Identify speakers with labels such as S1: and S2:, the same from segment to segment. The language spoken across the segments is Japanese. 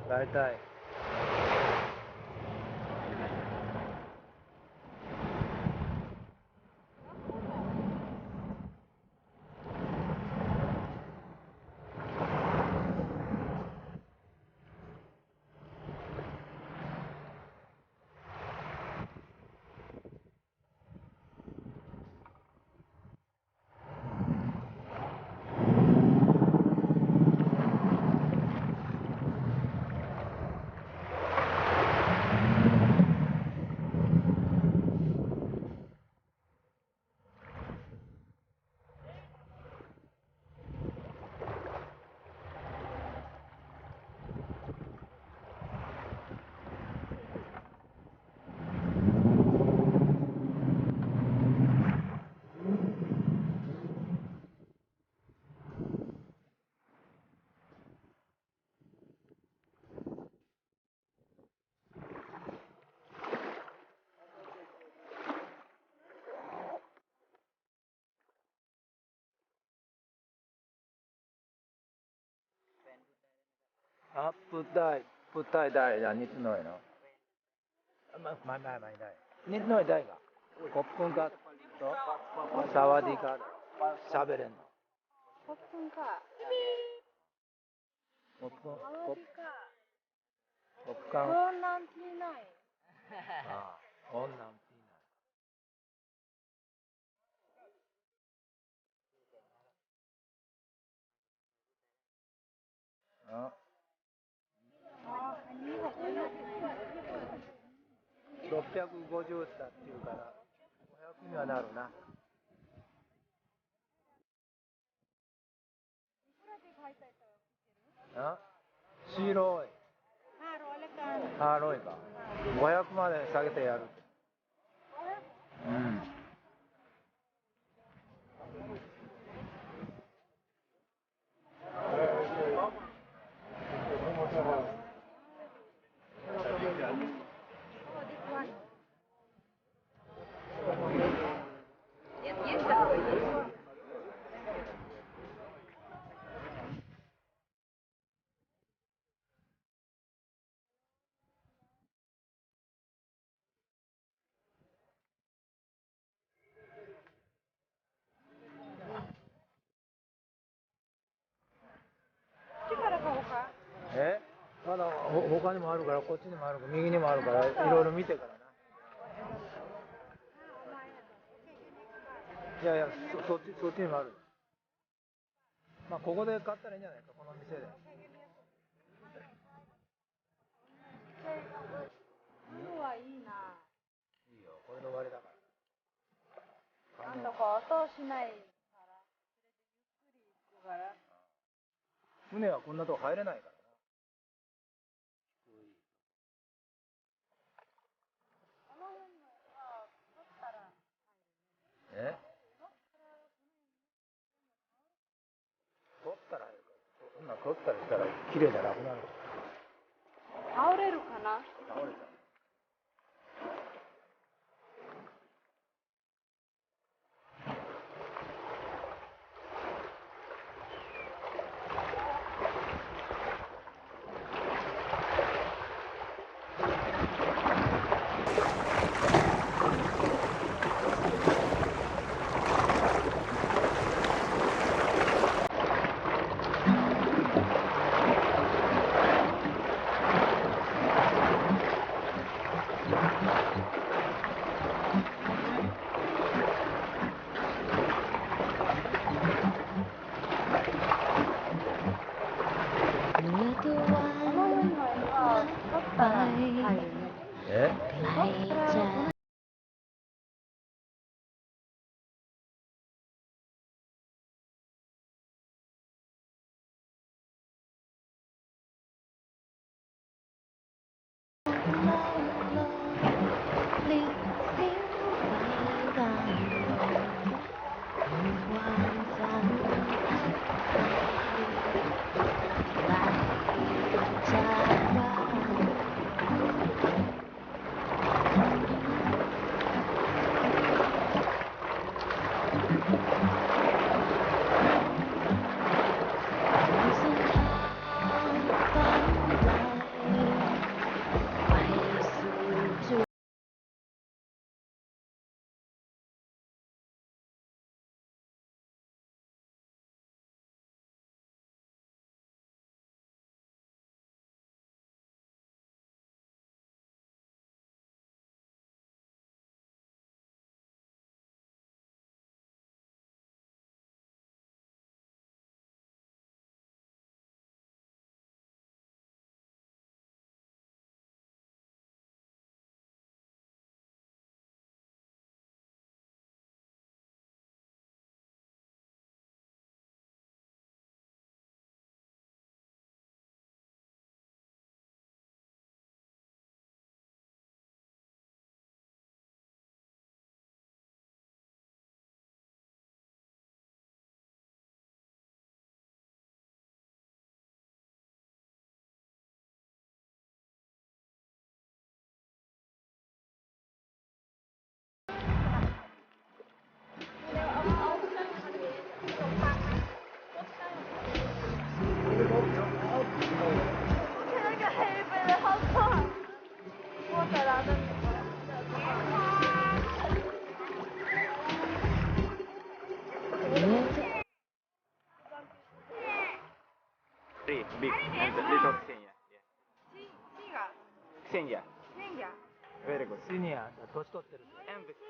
S1: 大体。พูดใต้ได้นะนิดหน่อยเนาะไม่ได้นิดหน่อยได้がขอบคุณครับとสวัสดีครับ喋れんの
S2: コップンか。
S1: ขอบคุณ
S2: アワディか。
S1: ขอบคุณ
S2: コーナンティーナイン。
S1: ああ女のピーナあ650だっていうから500にはなるなあ白い白いか500まで下げてやるうんえまだ他にもあるからこっちにもあるから右にもあるからいろいろ見てからないやいやそっちにもあるまあここで買ったらいいんじゃないかこの店で
S2: 色はいいな。
S1: いいよこれで終わりだから
S2: なんだか音しないから。ゆっくり行くから。
S1: 船はこんなとこ入れないからなえ取ったら入るからそんな取ったりしたら綺麗じゃなくなる
S2: 倒れるかな。
S1: 倒れちゃう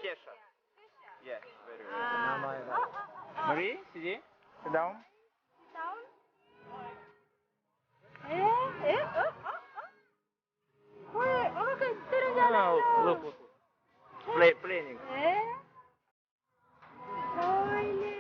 S3: Kesha. Yeah, very good.
S1: 名前が。
S3: Marie, Sidi, sit down.
S2: Down? これ、お腹いってるんじゃないの
S3: Look, look, look. Playing.
S2: かわいいね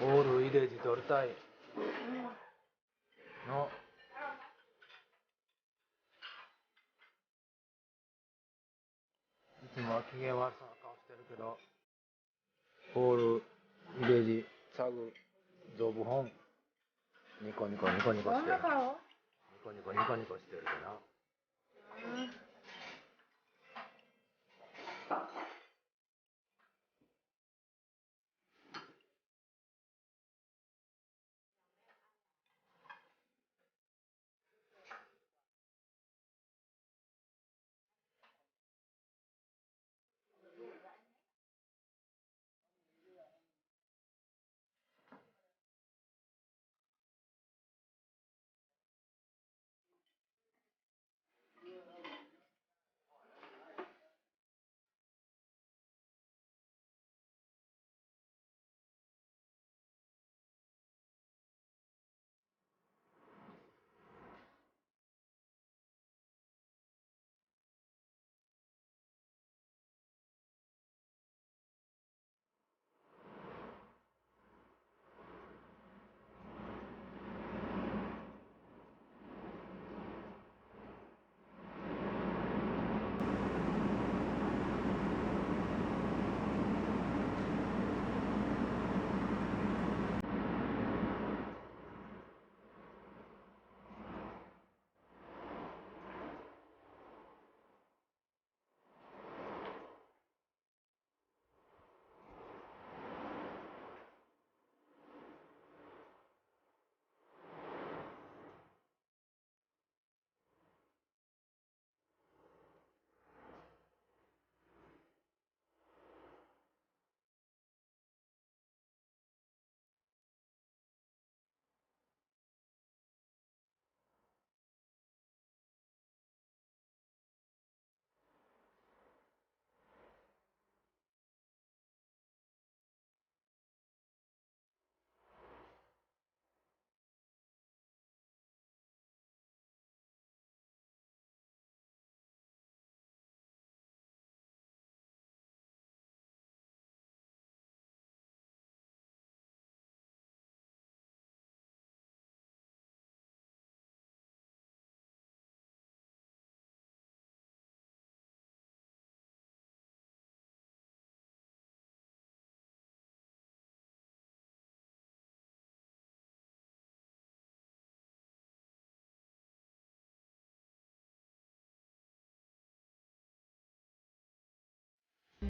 S1: オール入れ字取りたいの。いつもは機嫌悪そうな顔してるけど、オール入れ字サグゾブホンニコニコニコニコしてる。ニコニコニコニコしてるかな。